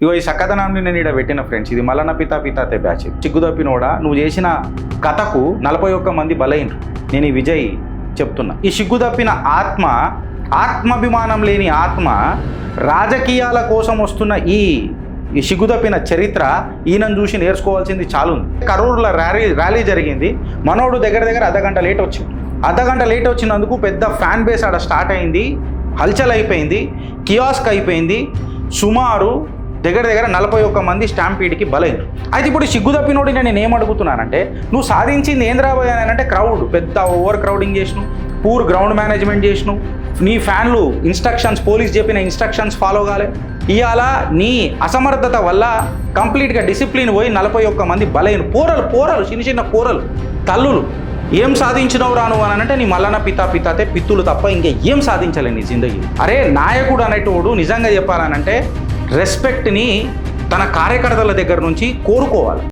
ఇగో ఈ చక్కదనాన్ని నేను ఇక్కడ పెట్టిన ఫ్రెండ్స్, ఇది మల్లన్న పితాతే బ్యాచ్. సిగ్గుదప్పినోడా, నువ్వు చేసిన కథకు 41 మంది బలైనరు. నేను ఈ విజయ్ చెప్తున్నా. ఈ సిగ్గుదప్పిన ఆత్మాభిమానం లేని ఆత్మ రాజకీయాల కోసం వస్తున్న ఈ సిగ్గుదప్పిన చరిత్ర ఈయనను చూసి నేర్చుకోవాల్సింది చాలా ఉంది. కరూరులో ర్యాలీ జరిగింది. మనోడు దగ్గర అర్ధగంట లేట్ వచ్చింది. అర్ధగంట లేట్ వచ్చినందుకు పెద్ద ఫ్యాన్ బేస్ ఆడ స్టార్ట్ అయింది, హల్చల్ అయిపోయింది, కియాస్క్ అయిపోయింది. సుమారు దగ్గర 41 మంది స్టాంపీడ్కి బలైనరు. అయితే ఇప్పుడు సిగ్గుదప్పినోడి నేను ఏమడుగుతున్నానంటే, నువ్వు సాధించింది ఏం రాబోయే అని అంటే క్రౌడ్, పెద్ద ఓవర్ క్రౌడింగ్ చేసినావు, పూర్ గ్రౌండ్ మేనేజ్మెంట్ చేసినావు, నీ ఫ్యాన్లు ఇన్స్ట్రక్షన్స్, పోలీస్ చెప్పిన ఇన్స్ట్రక్షన్స్ ఫాలో కాలే. ఇవాళ నీ అసమర్థత వల్ల కంప్లీట్గా డిసిప్లిన్ పోయి 41 మంది బలైన పోరలు చిన్న పోరలు తల్లులు. ఏం సాధించినవు రాను అని అంటే నీ మల్లన్న పితాతే పిత్తులు తప్ప ఇంకా ఏం సాధించలే నీ జిందగీ. అరే నాయకుడు అనేటోడు నిజంగా చెప్పాలనంటే రెస్పెక్ట్ని తన కార్యకర్తల దగ్గర నుంచి కోరుకోవాలి.